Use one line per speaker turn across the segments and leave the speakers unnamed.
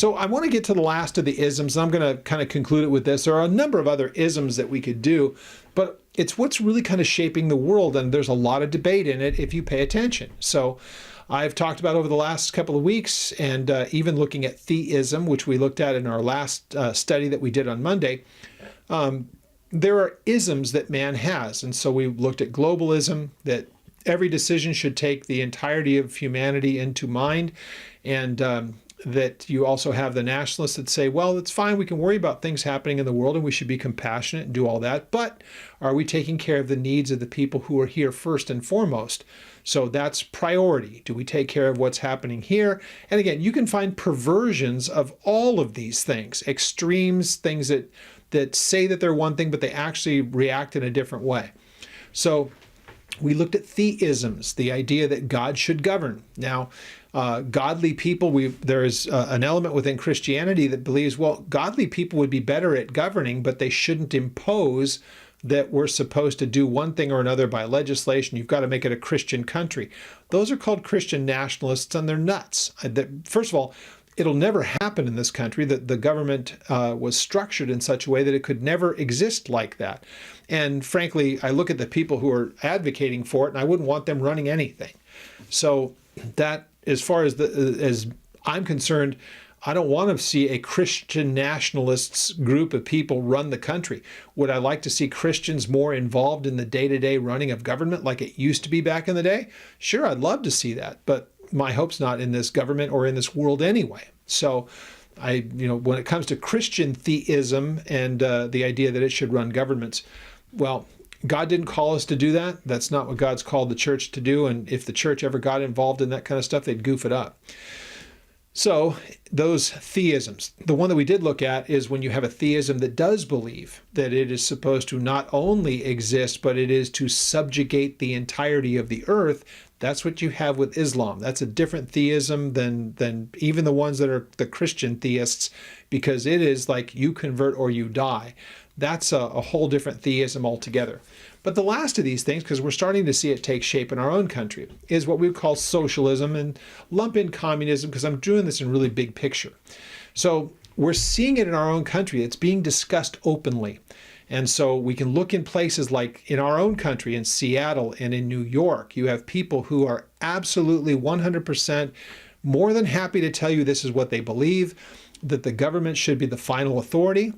So I want to get to the last of the isms. I'm going to kind of conclude it with this. There are a number of other isms that we could do, but it's what's really kind of shaping the world, and there's a lot of debate in it if you pay attention. So I've talked about over the last couple of weeks, and even looking at theism, which we looked at in our last study that we did on Monday. There are isms that man has, and so we looked at globalism, that every decision should take the entirety of humanity into mind, and that you also have the nationalists that say, well, it's fine, we can worry about things happening in the world and we should be compassionate and do all that, but are we taking care of the needs of the people who are here first and foremost? So that's priority. Do we take care of what's happening here? And again, you can find perversions of all of these things, extremes, things that say that they're one thing, but they actually react in a different way. So we looked at theisms, the idea that God should govern. Now, godly people, there's an element within Christianity that believes, well, godly people would be better at governing, but they shouldn't impose that we're supposed to do one thing or another by legislation. You've got to make it a Christian country. Those are called Christian nationalists, and they're nuts. First of all, it'll never happen in this country. That the government was structured in such a way that it could never exist like that. And frankly, I look at the people who are advocating for it, and I wouldn't want them running anything. So that, as far as I'm concerned, I don't want to see a Christian nationalists group of people run the country. Would I like to see Christians more involved in the day-to-day running of government like it used to be back in the day? Sure, I'd love to see that, but my hope's not in this government or in this world anyway. So when it comes to Christian theism and the idea that it should run governments, well, God didn't call us to do that. That's not what God's called the church to do. And if the church ever got involved in that kind of stuff, they'd goof it up. So those theisms, the one that we did look at is when you have a theism that does believe that it is supposed to not only exist, but it is to subjugate the entirety of the earth. That's what you have with Islam. That's a different theism than even the ones that are the Christian theists, because it is like you convert or you die. That's a whole different theism altogether. But the last of these things, because we're starting to see it take shape in our own country, is what we would call socialism, and lump in communism because I'm doing this in really big picture. So we're seeing it in our own country. It's being discussed openly. And so we can look in places like in our own country, in Seattle and in New York, you have people who are absolutely 100% more than happy to tell you this is what they believe, that the government should be the final authority,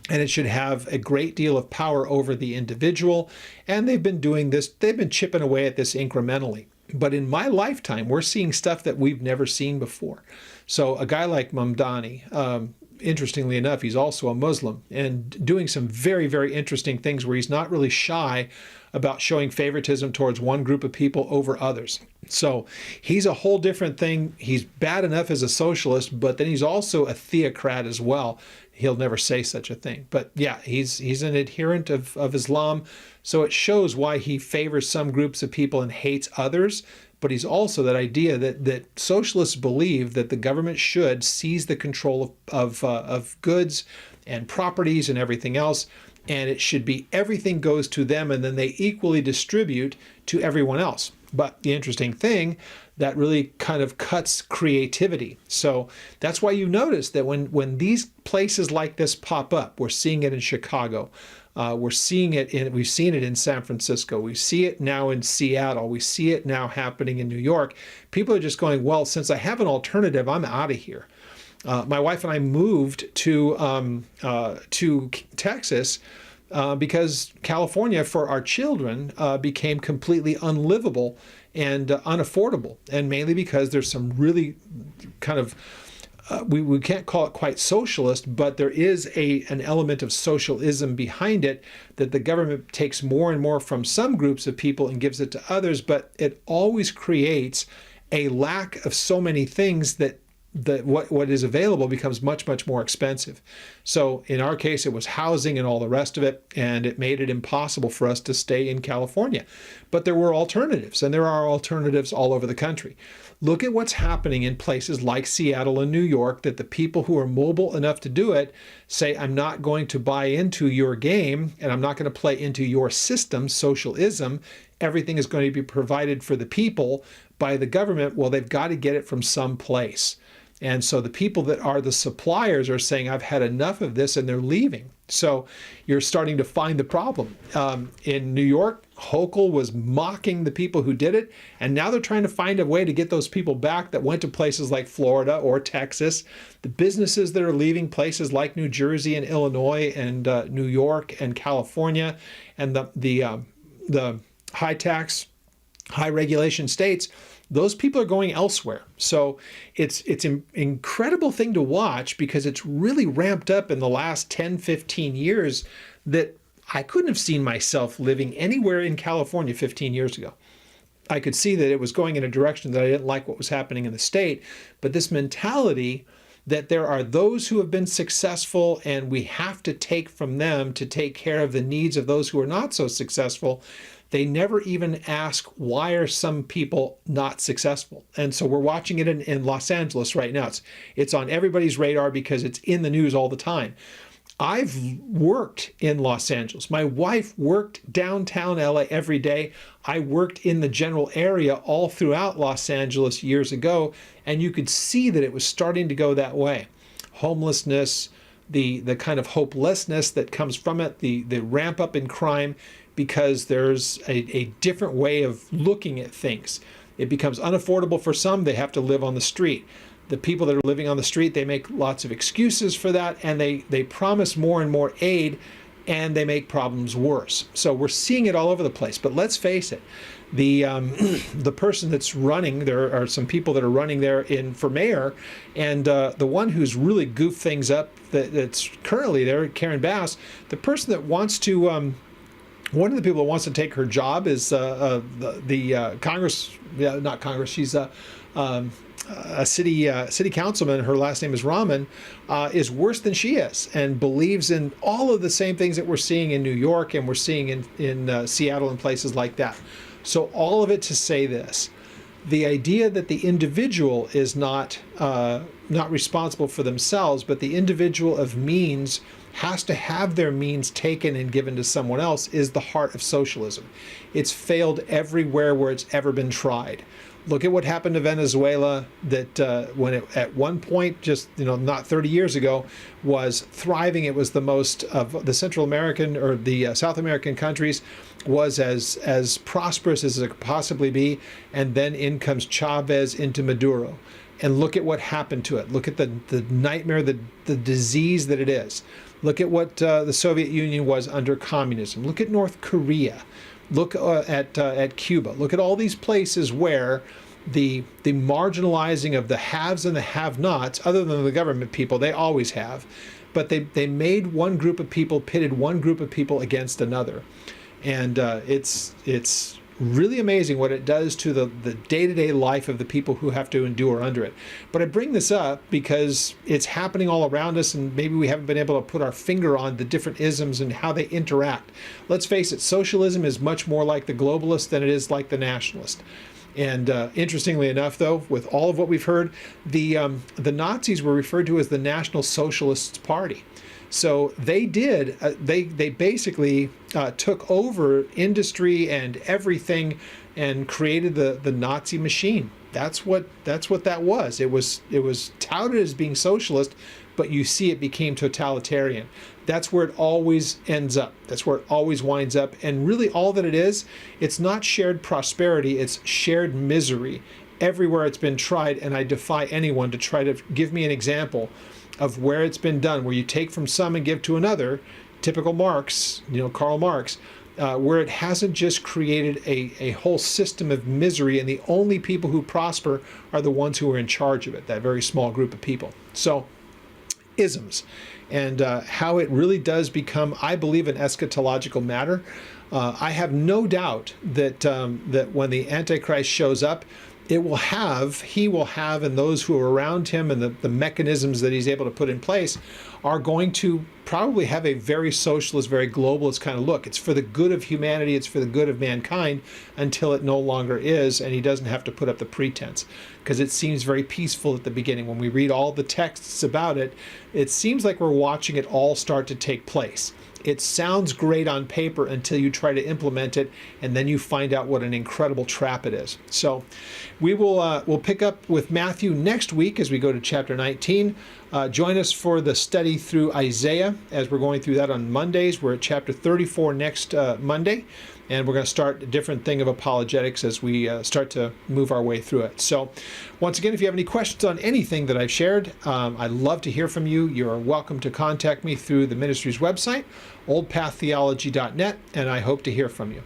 and it should have a great deal of power over the individual. And they've been doing this, they've been chipping away at this incrementally. But in my lifetime, we're seeing stuff that we've never seen before. So a guy like Mamdani, interestingly enough, he's also a Muslim and doing some very, very interesting things where he's not really shy about showing favoritism towards one group of people over others. So he's a whole different thing. He's bad enough as a socialist, but then he's also a theocrat as well. He'll never say such a thing. But yeah, he's an adherent of Islam. So it shows why he favors some groups of people and hates others. But he's also that idea that socialists believe that the government should seize the control of goods and properties and everything else. And it should be everything goes to them and then they equally distribute to everyone else. But the interesting thing, that really kind of cuts creativity. So that's why you notice that when these places like this pop up, we're seeing it in Chicago, we've seen it in San Francisco, we see it now in Seattle, we see it now happening in New York. People are just going, well, since I have an alternative, I'm out of here. My wife and I moved to Texas because California for our children became completely unlivable and unaffordable, and mainly because there's some really kind of we can't call it quite socialist, but there is an element of socialism behind it, that the government takes more and more from some groups of people and gives it to others, but it always creates a lack of so many things that what is available becomes much, much more expensive. So in our case, it was housing and all the rest of it, and it made it impossible for us to stay in California. But there were alternatives, and there are alternatives all over the country. Look at what's happening in places like Seattle and New York, that the people who are mobile enough to do it say, I'm not going to buy into your game, and I'm not going to play into your system, socialism. Everything is going to be provided for the people by the government. Well, they've got to get it from some place. And so the people that are the suppliers are saying, I've had enough of this, and they're leaving. So you're starting to find the problem. In New York, Hochul was mocking the people who did it, and now they're trying to find a way to get those people back that went to places like Florida or Texas. The businesses that are leaving places like New Jersey and Illinois and New York and California and the high tax, high regulation states, those people are going elsewhere. So it's an incredible thing to watch, because it's really ramped up in the last 10, 15 years that I couldn't have seen myself living anywhere in California 15 years ago. I could see that it was going in a direction that I didn't like what was happening in the state, but this mentality that there are those who have been successful and we have to take from them to take care of the needs of those who are not so successful. They never even ask, why are some people not successful? And so we're watching it in Los Angeles right now. It's on everybody's radar because it's in the news all the time. I've worked in Los Angeles. My wife worked downtown LA every day. I worked in the general area all throughout Los Angeles years ago, and you could see that it was starting to go that way. Homelessness, the kind of hopelessness that comes from it, the ramp up in crime, because there's a different way of looking at things. It becomes unaffordable for some. They have to live on the street. The people that are living on the street, they make lots of excuses for that, and they promise more and more aid, and they make problems worse. So we're seeing it all over the place. But let's face it, the person that's running, there are some people that are running there for mayor, and the one who's really goofed things up that's currently there, Karen Bass, the person that wants to one of the people that wants to take her job is the Congress, not Congress, she's a city councilman, her last name is Rahman, is worse than she is and believes in all of the same things that we're seeing in New York and we're seeing in Seattle and places like that. So all of it to say this: the idea that the individual is not responsible for themselves, but the individual of means has to have their means taken and given to someone else is the heart of socialism. It's failed everywhere where it's ever been tried. Look at what happened to Venezuela, that when it at one point, just not 30 years ago, was thriving. It was the most of the Central American or the South American countries, was as prosperous as it could possibly be, and then in comes Chavez into Maduro. And look at what happened to it. Look at the nightmare, the disease that it is. Look at what the Soviet Union was under communism. Look at North Korea. Look at Cuba. Look at all these places where the marginalizing of the haves and the have-nots, other than the government people, they always have, but they made one group of people, pitted one group of people against another. And it's really amazing what it does to the day-to-day life of the people who have to endure under it. But I bring this up because it's happening all around us, and maybe we haven't been able to put our finger on the different isms and how they interact. Let's face it, socialism is much more like the globalist than it is like the nationalist. And interestingly enough, though, with all of what we've heard, the Nazis were referred to as the National Socialist Party. So they did, they basically took over industry and everything and created the Nazi machine. That's what that was. It was touted as being socialist, but you see it became totalitarian. That's where it always ends up. That's where it always winds up. And really all that it is, it's not shared prosperity, it's shared misery everywhere it's been tried. And I defy anyone to try to give me an example of where it's been done, where you take from some and give to another, typical Marx, Karl Marx, where it hasn't just created a whole system of misery, and the only people who prosper are the ones who are in charge of it, that very small group of people. So, isms, and how it really does become, I believe, an eschatological matter. I have no doubt that that when the Antichrist shows up, he will have, and those who are around him and the mechanisms that he's able to put in place are going to probably have a very socialist, very globalist kind of look. It's for the good of humanity, it's for the good of mankind, until it no longer is, and he doesn't have to put up the pretense, because it seems very peaceful at the beginning. When we read all the texts about it, it seems like we're watching it all start to take place. It sounds great on paper until you try to implement it, and then you find out what an incredible trap it is. So we'll pick up with Matthew next week as we go to chapter 19. Join us for the study through Isaiah as we're going through that on Mondays. We're at chapter 34 next Monday, and we're going to start a different thing of apologetics as we start to move our way through it. So once again, if you have any questions on anything that I've shared, I'd love to hear from you. You're welcome to contact me through the ministry's website, oldpaththeology.net, and I hope to hear from you.